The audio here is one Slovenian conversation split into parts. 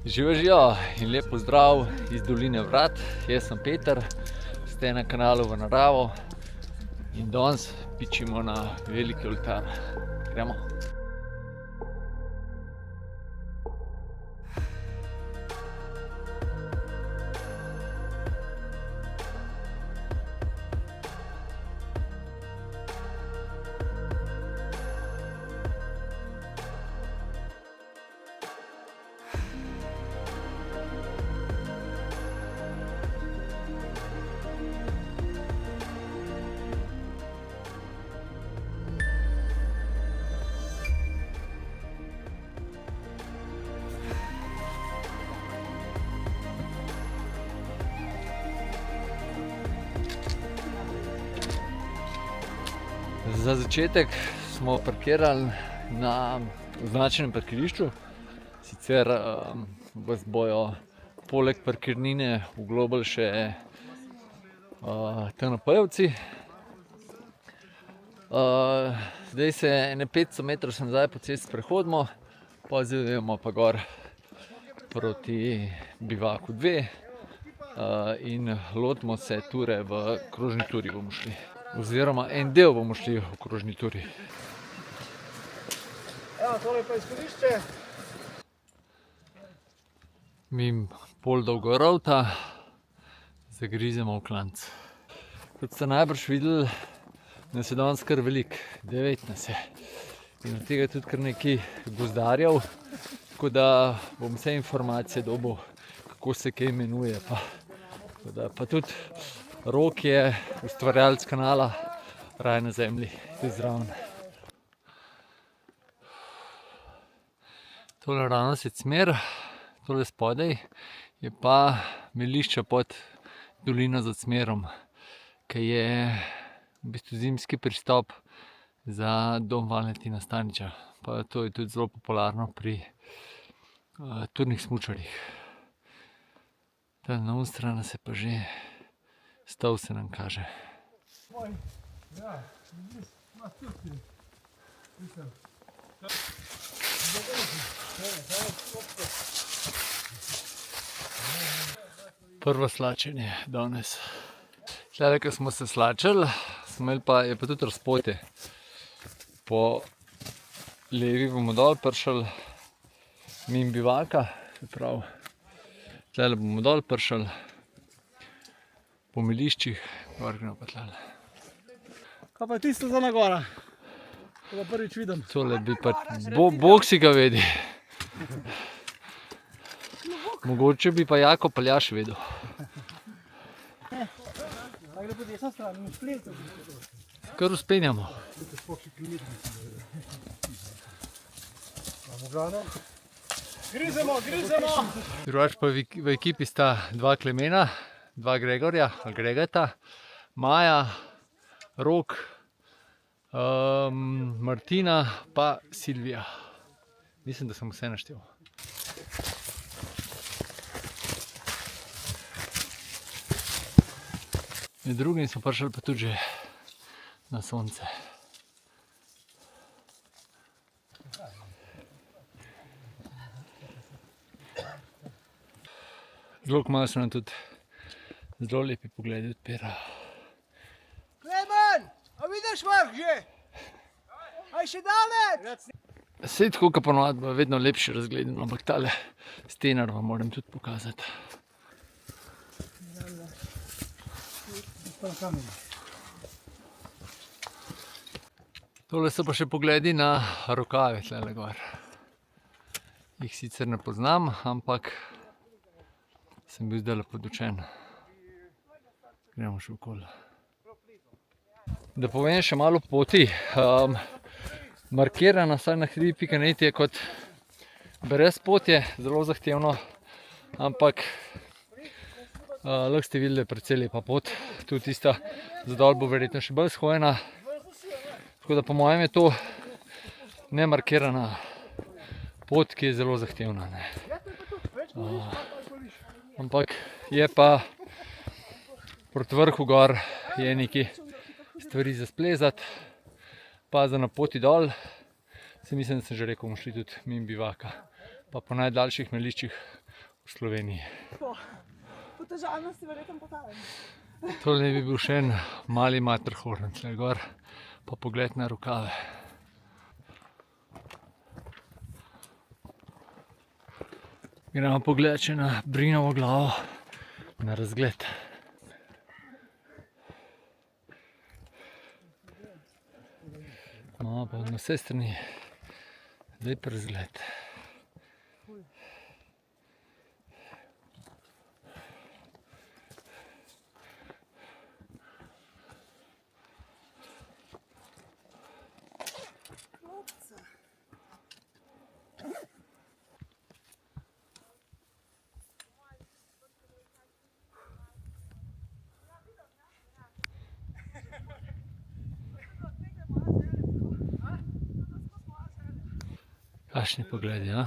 Živijo in lep pozdrav iz doline Vrat. Jaz sem Peter, ste na kanalu V naravo in danes pičimo na veliki oltar. Gremo. Za začetek smo parkirali na označenem parkirišču. Sicer vas bojo poleg parkirnine oglobili še TNP-jevci. Zdaj se ene 500 metrov sem nazaj po cesti sprehodimo, pozivamo pa gor proti bivaku 2 in lotimo se ture v krožni turi bomo šli. Oziroma en del bomo šli v krožni turi. Evo, tole pa izhodišče. Mim pol Dolgorovta zagrizemo v klanec. Kot ste najbrž videli, nas je danes kar veliko, 9 nas je. In od tega tudi kar nekaj gozdarjev, tako da bom vse informacije dobil, kako se kaj imenuje. Pa tudi Rok je ustvarjalec kanala Raj na zemlji, tudi zraven. Tole ravno je Cmer, tole spodaj je pa melišče pod dolino za Cmerom, ki je v bistvu zimski pristop za dom Valentina Staniča. Pa to je tudi zelo popularno pri turnih smučarjih. Na onu strani se pa že Stov se nam kaže. Prvo slačenje danes. Tlele, ko smo se slačili, je pa tudi razpotje. Po levi bomo dol prišli mimo bivaka, se pravi, tlele bomo dol prišli po meliščih, gor gremo pa tlele. Kaj pa je tisto za nagora? To pa prvič vidim. Tole bi pa, Bog si ga vedi. Mogoče bi pa Jako Paljaš vedel. Da gre po desno stran, in špletu. Kar uspenjamo. Grizemo! Drugač pa v ekipi sta dva Klemena, dva Gregorja, ali Gregata, Maja, Rok, Martina pa Silvija. Mislim, da sem vse naštel. Med drugim smo prišli pa tudi že na sonce. Zelo kmalu se nam tudi zelo lepi pogledi odpirajo. Klemen, a vidiš vrh že? Aj še daleč? Saj tako, kot ponovadi, bo vedno lepši razgled, ampak tale stenar vam moram tudi pokazati. Tole so pa še pogledi na rokave tlele gor. Jih sicer ne poznam, ampak sem bil zdajle podučen. Gremo še okoli. Da povem še malo o poti. Markirana vsaj na hribi.net je kot brezpotje, zelo zahtevno, ampak lahko ste videli, da je precej lepa pot. Tudi tista zadol bo verjetno še bolj shojena. Tako da po mojem je to nemarkirana pot, ki je zelo zahtevna. Ampak je pa proti vrhu gor je nekaj stvari za splezati, pa za na poti dol. Se mislim, da sem že rekel, bomo šli tudi mimo bivaka. Pa po najdaljših meliščih v Sloveniji. Po težavnosti verjetno potajem. Tole bi bil še en mali Matterhorn, tle gor, pa pogled na rokave. Gremo pogled še na Brinovo glavo, na razgled. No, pa na vse strani lep razgled. Kakšni pogledi, ja?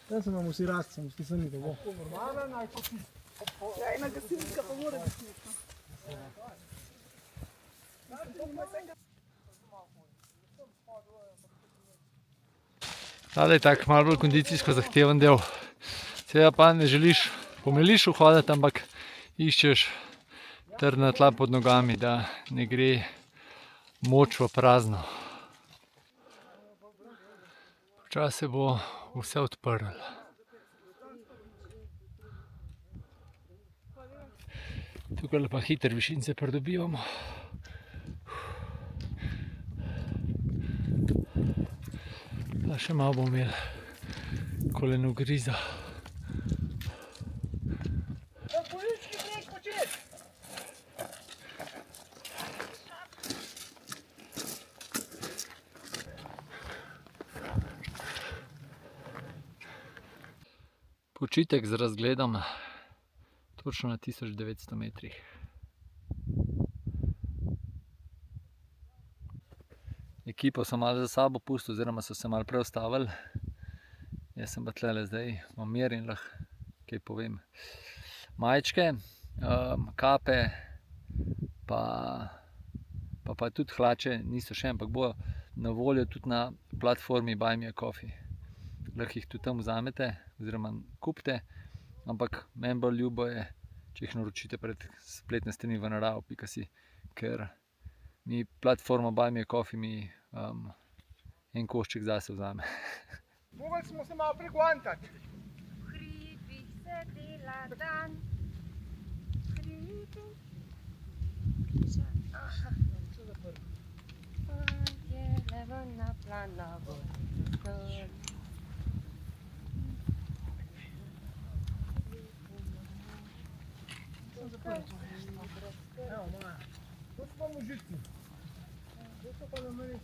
Zdaj se imamo vsi rast, sem spisal nekaj bo. Ja, ena gasilska pa mora biti nekaj. Tale je tak malo bolj kondicijsko zahteven del. Seveda pa ne želiš po melišu hoditi, ampak iščeš trdna tla pod nogami, da ne gre moč v prazno. Počasi se bo vse odprlo. Tukaj pa hitro višince pridobivamo. Pa še malo bomo imeli kolenogriza. Počitek z razgledom točno na 1900 metrih. Ekipo sem malo za sabo pustil, oziroma so se malo preustavili. Jaz sem pa tlele zdaj, imam mir in lahko kaj povem. Majčke, kape, pa tudi hlače niso še, ampak bojo na voljo tudi na platformi Buy Me a Coffee. Lahko jih tudi tam vzamete, oziroma kupite, ampak meni bolj ljubo je, če jih naročite prek spletne strani vanarao.si, ker mi platforma Buy Me a Coffee mi en košček zase vzame. Mogli smo se malo prigvantati. V hribih se dela dan, v hribih je levo na planovo. Evo, Maja, tu smo v žitku. Tu so pa na meni.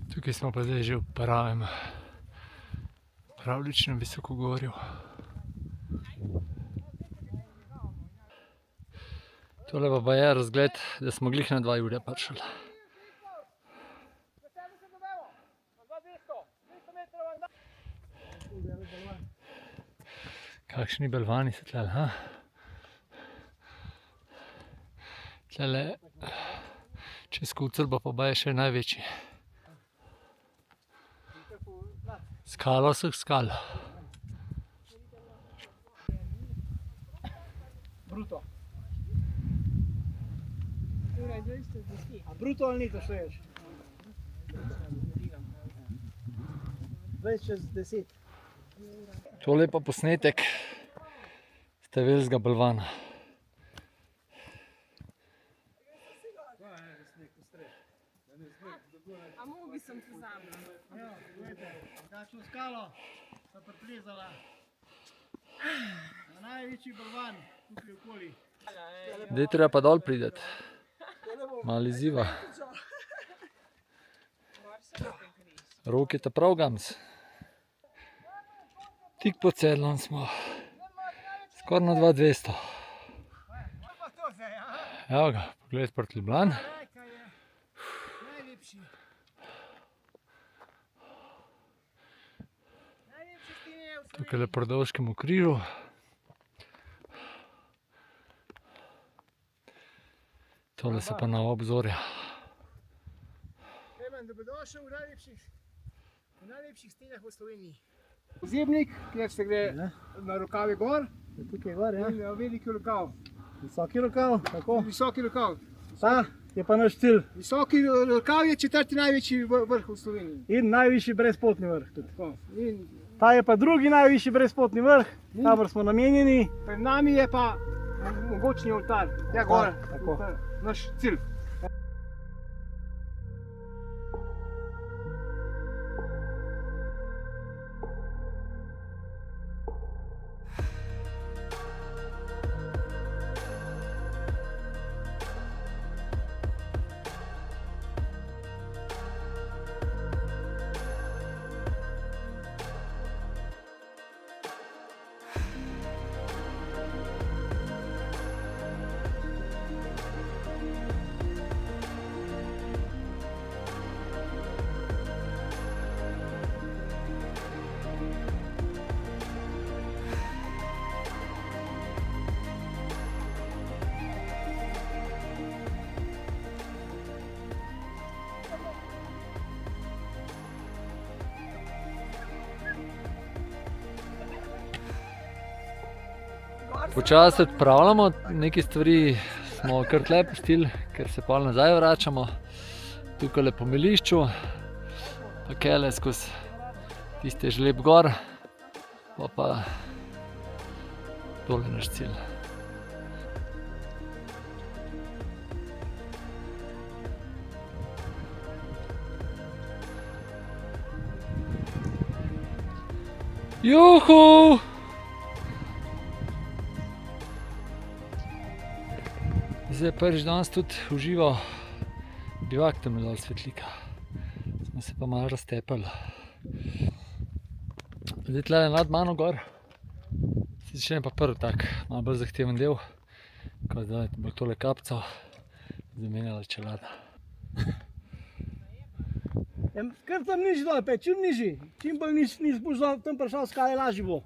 Tukaj smo pa zdaj že v pravem pravljičnem visokogorju. Tole pa je razgled, da smo glih na 2 ure prišli. Kakšni balvani so tlele, ha? Tlele čez Kucelba pa je še največji. Skala vseh skal. Bruto. A bruto ali ni to šteješ? 20 čez 10. Tole je pa posnetek Stavelskega balvana. A mogi sem ti zabila. Ja, gledajte, takšno skalo sta priplezala na največji balvan tukaj okoli. Zdaj treba pa dol prideti. Malo izziva. Rok je ta prav gams. Tik pod sedlom smo. Skoraj na 2200. Pa to zdaj, aha. Evo ga, pogled proti Ljubljani. Rajka je najlepši. Najlepši stine v Tukaj Sloveniji. je pri Dovškem križu. Tole so pa nova obzorja. Klemen, dobrodošel v najlepših stenah v Sloveniji. Zibnik, kjer se gre na rokavi gor. Tukaj gor, ja. In veliki rokav. Visoki rokav, tako. Visoki rokav. Ta je pa naš cilj. Visoki rokav je četrti največji vrh v Sloveniji. In najvišji brezpotni vrh tudi. Tako. In Ta je pa drugi najvišji brezpotni vrh, kamor smo namenjeni. pred nami je pa mogočni oltar. Ja, gor. tako. To je naš cilj. Počasi odpravljamo, neke stvari smo kar tle pustili, ker se pol nazaj vračamo. Tukaj po melišču, pa kele skozi tiste žleb gor, pa tole naš cilj. Juhu! Zdaj prvič danes tudi užival bivak tam dol Svetlika. Smo se pa malo raztepali. Zdaj tle nad mano gor se začne pa prvi tak malo bolj zahteven del, ko zdaj bo tole kapco zamenjala čelada. Kar tam nižji dol, pej, čim nižji. Čim bolj nižji boš tam prišel, skale lažji bo.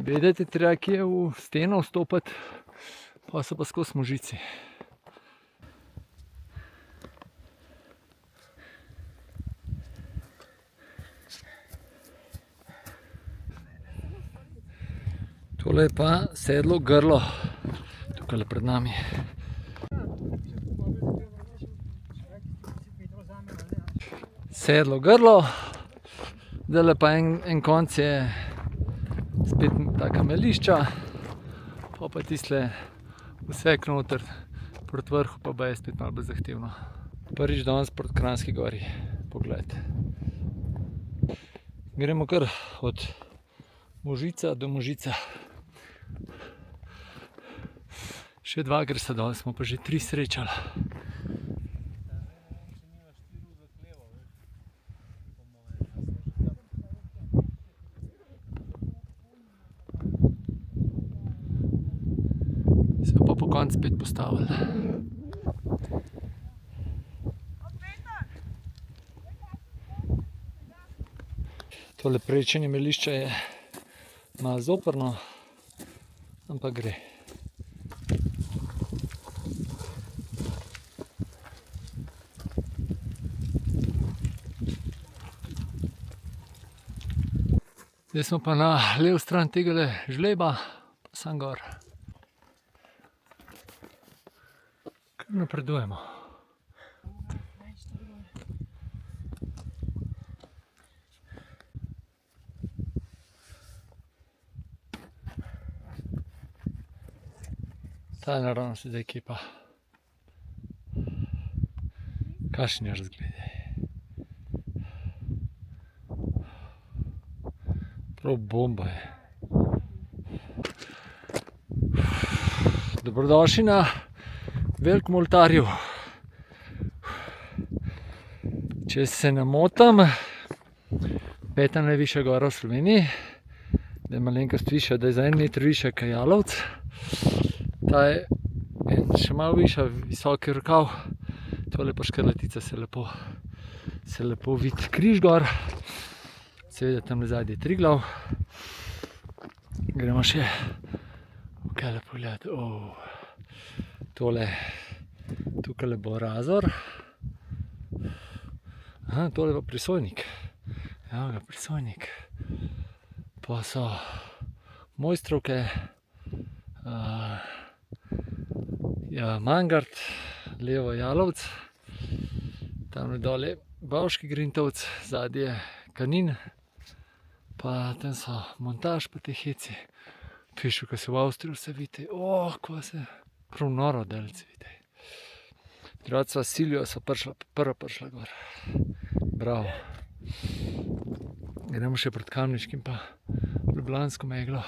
Vedeti treba, kje je v steno vstopiti, pa so pa skozi možici. Tole je pa sedlo grlo, tukaj pred nami. Sedlo grlo, zdaj pa en konc je spet taka melišča, pa tisle vsek noter proti vrhu, pa je spet malo bolj zahtevno. Prvič danes proti Kranjski gori, pogled. Gremo kar od Možica do Možica. Še 2 gresta dol, smo pa že 3 srečali. Se pa po koncu spet postavili. Tole prečenje melišča je malo zoprno, ampak gre. Zdaj smo pa na levo stran tegale žleba, pa sam gor. Kar napredujemo. Ta je naravno se zdaj ekipa. Kakšni razgledi. Prav bomba je. Dobrodošli na velikem oltarju. Če se ne motim, 5. najvišja gora v Sloveniji, da je malenkost višja, da je za 1 meter višja kot Jalovec. Ta je še malo višja, visoki rokav, tole pa Škrlatica se lepo vidi. Križ gor, seveda tam zadnji je Triglav. Gremo še okale pogledati. Tole, tukaj bo Razor. Aha, tole pa Prisojnik. Evo ga, Prisojnik. Pa so Mojstrovke, Mangart, levo Jalovec, tam dole Bavški Grintovec, zadnji je Kanin, pa tam so Montaž pa te heci. Pišu, ko se v Avstriji vse vidi, ko se prav noro delci vidi. Drugače sva s Silvijo prva prišla gor. Bravo. Gremo še pred Kamniškim pa Ljubljansko meglo.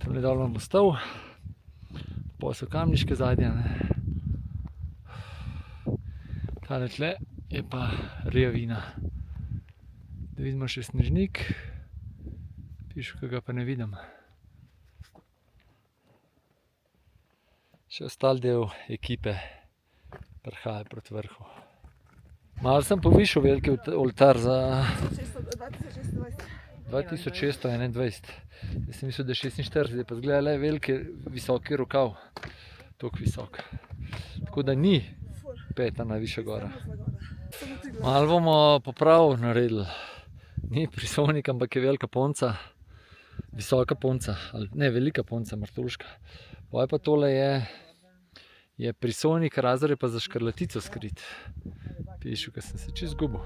Tam dol vam ostal, pa so Kamniške zadnje. Tale tle je pa Rjavina. Da vidimo še snežnik, pišu, ko ga pa ne vidim. Še ostal del ekipe prihaja proti vrhu. Malo sem povišal veliki oltar za 2621. Jaz sem mislil, da je 46, pa zgleda le veliki visoki rokav. Toliko visok. Tako da ni 5. najvišja gora. Malo bomo poprav naredili. Ni Prisojnik, ampak je velika ponca. Visoka ponca, ne velika ponca, Martuška. Poje pa tole je Prisojnik, Razor je pa za Škrlatico skrit. Pišu, ko sem se čisto zgubil.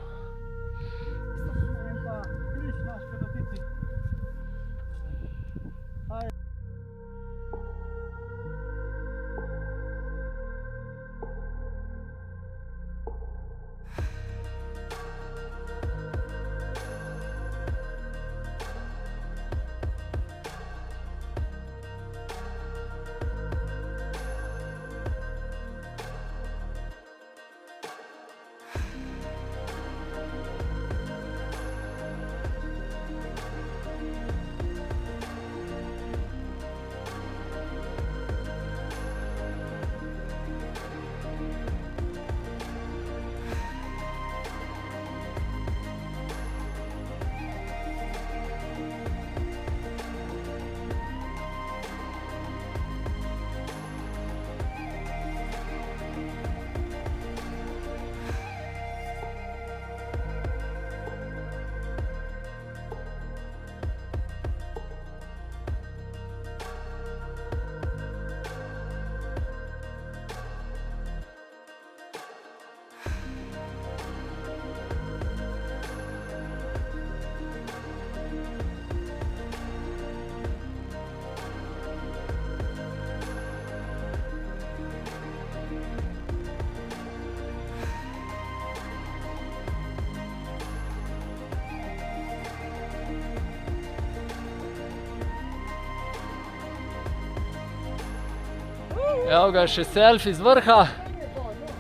Evo ga, še selfie z vrha,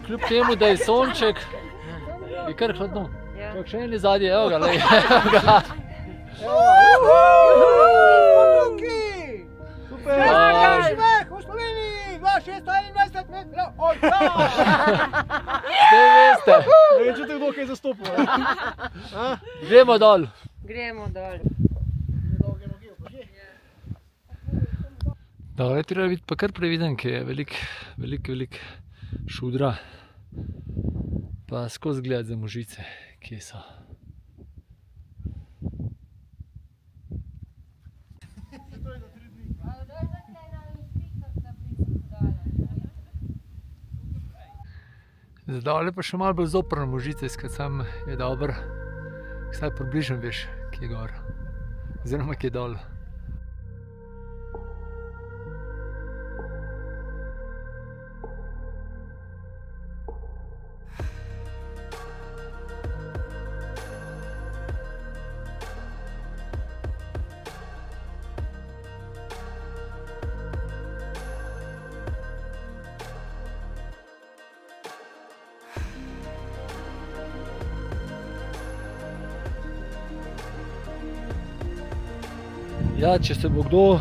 kljub temu, da je sonček, je kar hladno. Čak še eni zadnji, evo ga, lej, evo ga. Super! Šmeh v Sloveniji, 2621 metrov oltar! Zdaj veste. Ne vem, če te kdo kaj zastopil. Gremo dol. Gremo dol. Dole treba biti pa kar previden, ker je velik šudra. Pa skozi gledati za možice, kje so. Zdole pa še malo bolj zoprno možice, skrat sam je dobro. Vsaj približno veš, kje je gor. Oziroma kje je dol. Ja, če se bo kdo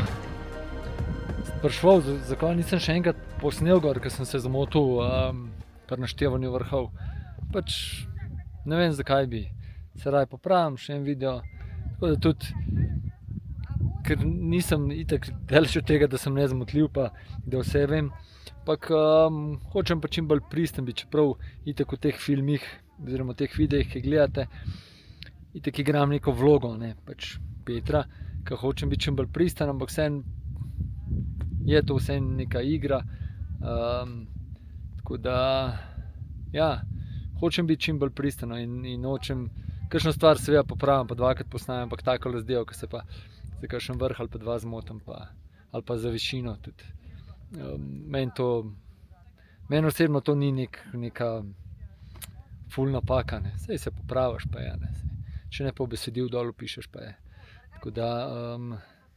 spraševal, zakaj nisem še enkrat posnel gor, ker sem se zamotil pri naštevanju vrhov. Pač ne vem, zakaj bi. Se raje popravim še en video. Tako da tudi, ker nisem itak daleč od tega, da sem nezmotljiv, pa da vse vem. Ampak hočem pa čim bolj pristen biti, čeprav itak v teh filmih, oziroma v teh videih, ki gledate, itak igram neko vlogo, ne, pač Petra, ki hočem biti čim bolj pristen, ampak vseeno je to vseeno neka igra. Tako da, ja, hočem biti čim bolj pristen in hočem, kakšno stvar seveda popravim, pa dvakrat posnamem, ampak tako razdejo, ko se pa za kakšen vrh ali pa dva zmotim, ali pa za višino tudi. Meni osebno to ni neka ful napaka, ne. Saj se popraviš, pa je, ne. Če ne pa v besedil dol pišeš, pa je. Tako da,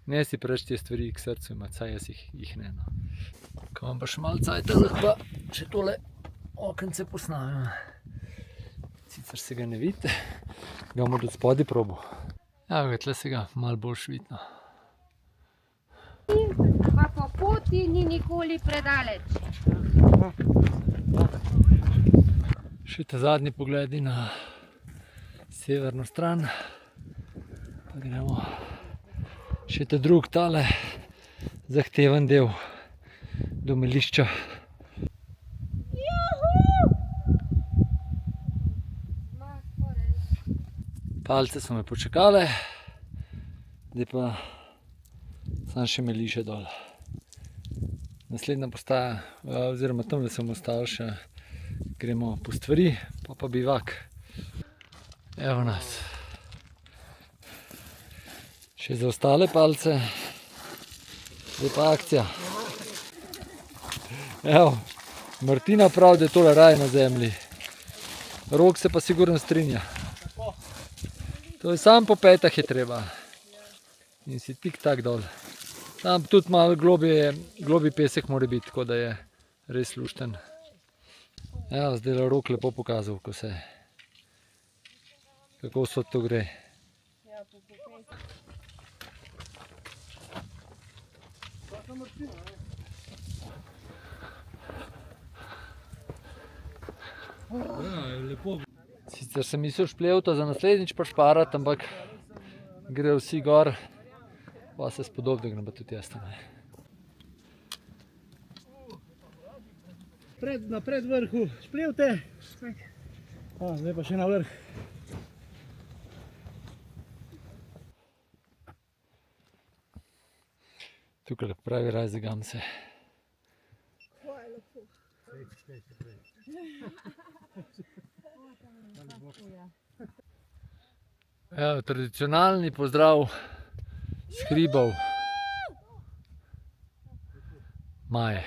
ne si preveč te stvari k srcu imati, saj jaz jih ne, no. Ko imam pa še malo cajta, lahko pa še tole okence posnamem. Sicer se ga ne vidi, ga bomo tudi spodaj probal. Ja, tle se ga malo bolj vidno. Pa po poti ni nikoli predaleč. Še ta zadnji pogledi na severno stran. Pa gremo še ta drug tale zahteven del domelišča. Palce so me počakale, zdaj pa sam še meliše dol. Naslednja postaja, oziroma tam sem ostal še, gremo po stvari, pa bivak. Evo nas. Še za ostale palce, zdaj pa akcija. Evo, Martina pravi, da je tole raj na zemlji. Rok se pa sigurno strinja. To je samo po petah je treba. In si tik tak dol. Tam tudi malo globi pesek mora biti, tako da je res lušten. Evo, zdaj je Rok lepo pokazal, kako so to gre. Sicer sem mislil šplevta za naslednjič prišparati, ampak gre vsi gor, pa se spodob, da grem pa tudi jaz tam. Na predvrhu šplevte. Zdaj pa še na vrh. Tukaj pravi raj za gamse. Evo, tradicionalni pozdrav s hribov Maje.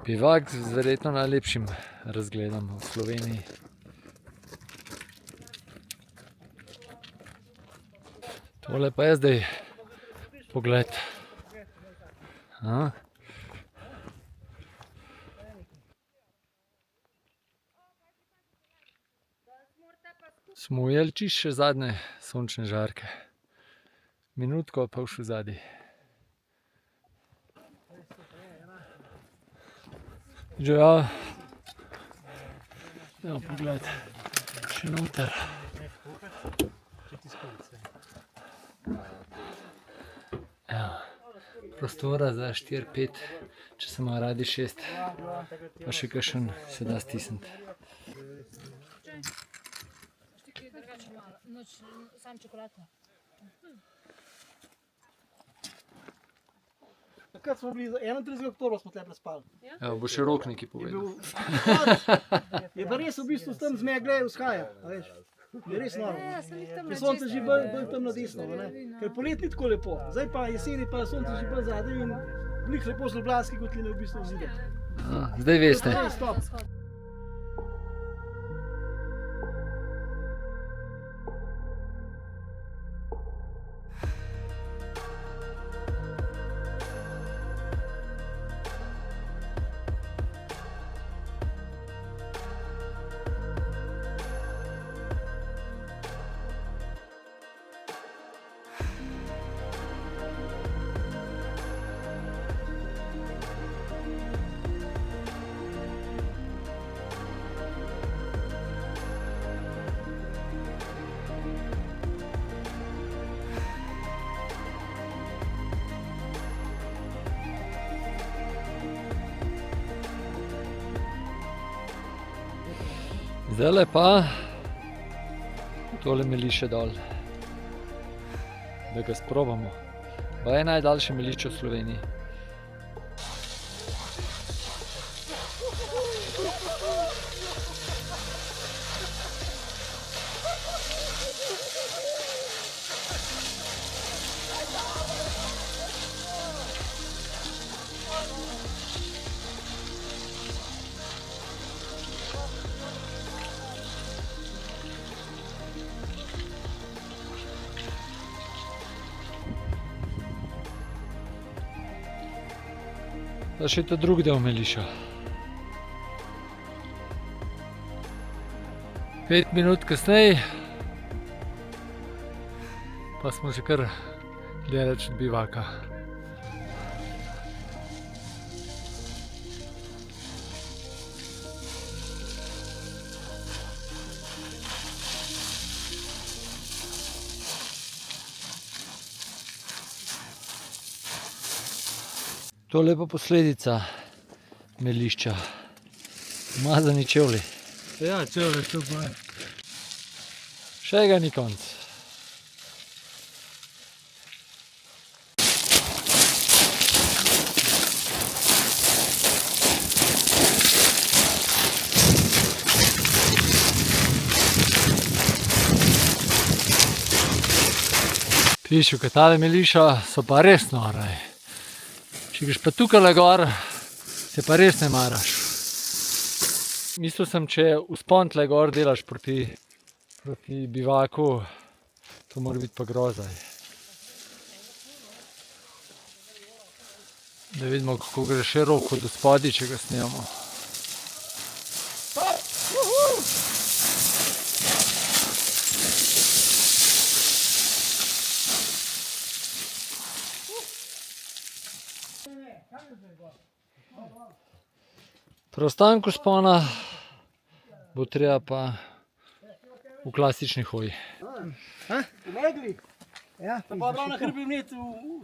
Bivak z verjetno najlepšim razgledom v Sloveniji. Tole pa je zdaj pogled. Smo ujeli čisto še zadnje sončne žarke. Minutko pa še zadnji. Ja, pogled, še noter. Prostora za 4-5, če se ima radi 6, pa še kakšen se da stisniti. Takrat smo bili, 31. oktobra smo tle prespali. Evo, bo še Rok nekaj povedal. Je pa res v bistvu tam zmegle vzhaja, a veš. Je res noro. Je sonce že bolj tam na desno, ne. Ker polet ni tako lepo. Zdaj pa jeseni pa sonce že bolj zadaj in glih lepo z Ljubljanske kotline v bistvu vzide. Zdaj veste. Stop. Zdajle pa tole meliše dol, da ga sprobamo. Pa je najdaljše melišče v Sloveniji. Da še ta drugi del meliša. 5 minut kasneje pa smo že kar daleč od bivaka. To je lepa posledica melišča. Umazani čevlji. Ja, čevlje so pa. Še ga ni konc. Pišu, kaj tale meliša so pa res nore. Če greš pa tukaj gor, se pa res ne maraš. Mislil sem, če vzpon tle gor delaš proti bivaku, to mora biti pa grozaj. Da vidimo, kako gre še roko do spodaj, če ga snemamo. Preostanku spona bo treba pa v klasični hoji. V megli. Ja, Pa prav na hrbovnik,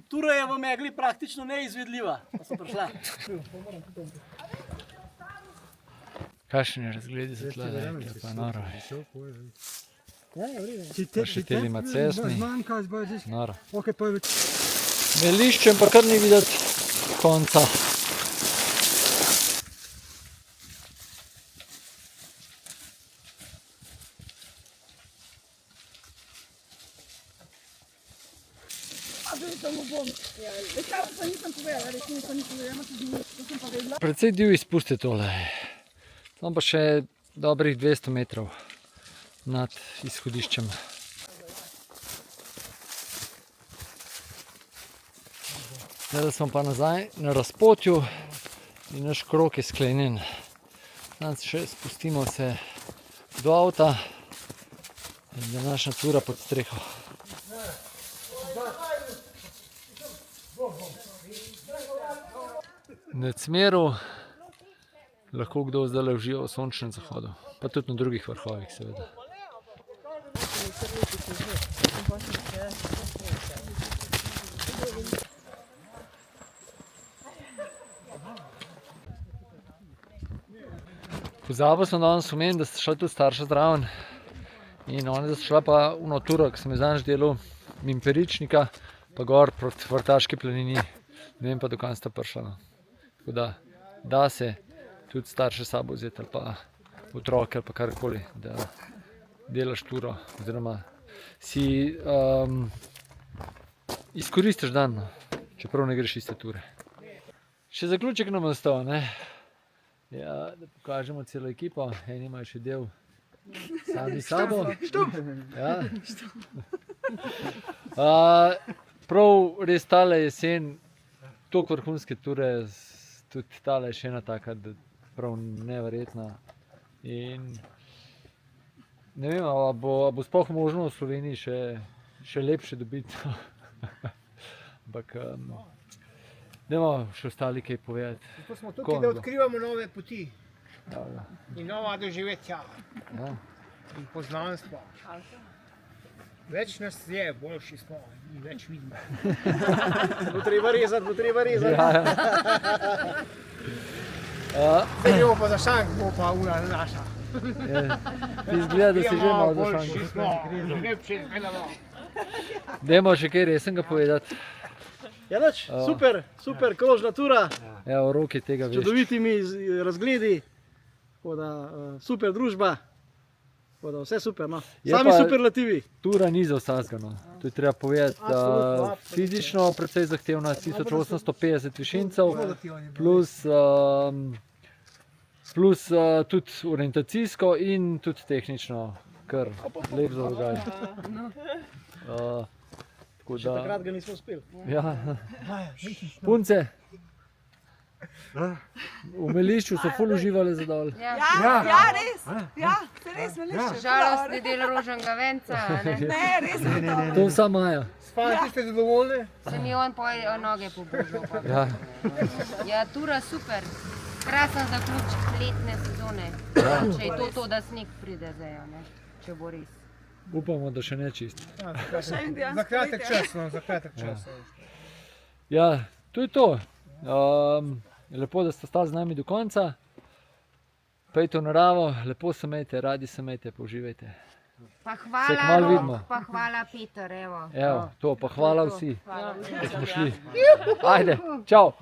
tura je v megli praktično neizvedljiva, pa so prišla. Kakšen je razgled za tle, je pa noro. Pa še te limacesni, noro. Meliščem pa kar ni videti konca. Precej divji spust je tole. Tam pa še dobrih 200 metrov nad izhodiščem. Zdaj smo pa nazaj na razpotju in naš krog je sklenjen. Zdaj še spustimo se do avta in današnja tura pod streho. Nad Smeru lahko kdo zdaj uživa v sončnem zahodu, pa tudi na drugih vrhovih seveda. Pozabil sem danes omeniti, da sta šla tudi starša zraven in ona sta šla pa v turo, ki sem jo zadnjič delal, mimo Peričnika, pa gor proti Vrtaški planini, ne vem pa do kam sta prišla. Tako da se tudi starše sabo vzeti ali pa otroke ali pa karkoli, da delaš turo oziroma si izkoristiš dan, čeprav ne greš iste ture. Še zaključek nam ostal, ne? Ja, da pokažemo celo ekipo, eni imajo še del sami sabo. Ja. Prav res tale jesen, toliko vrhunske ture, tudi tale je še ena taka, prav neverjetna. In ne vem, a bo sploh možno v Sloveniji še lepše dobiti. Ampak dajmo še ostali kaj povedati. Zato smo tukaj, da odkrivamo nove poti Ja. in nova doživetja Ja. in poznanstva. Več nas je, boljši smo in več vidimo. Bo treba rezati. Ja. Zdaj gremo pa za šank, bo pa ura naša. Ti izgleda, da si že malo zašel. Dajmo še kaj resnega povedati. Ja, nič, super krožna tura, Evo, roki tega veš. čudovitimi razgledi, tako da super družba, tako da vse super, no. Je Sami pa- superlativi. Tura ni za vsakega, no. To je treba povedati. Absolutno. Fizično precej zahtevna, 1850 višincev, plus tudi orientacijsko in tudi tehnično, kar lep zalogaj. Tako Še da, takrat ga nismo uspeli. ja. Punce, v Melišču so ful uživali za dol. Ja. Ja, res. Ja, se res me lišče. Žalostni del rožnega venca, a ne? Ne, res je to. To vsa Maja. Fanti ste zadovoljni? Se mi on poje noge pobožal. Ja. Ja, tura super. Krasen zaključek letne sezone. Če je to, da sneg pride zdaj, a ne? Če bo res. Upamo, da še ne čist. Še en dan. Za kratek čas, no, za kratek čas. Ja, to je to. Lepo, da ste stali z nami do konca. Pejte v naravo, lepo se imejte, radi se imejte, použivajte. Pa Se hvala kmalu vidimo. Rok, pa hvala Peter, evo. Evo, to pa hvala vsi, Hvala. da smo šli. Ajde, čau.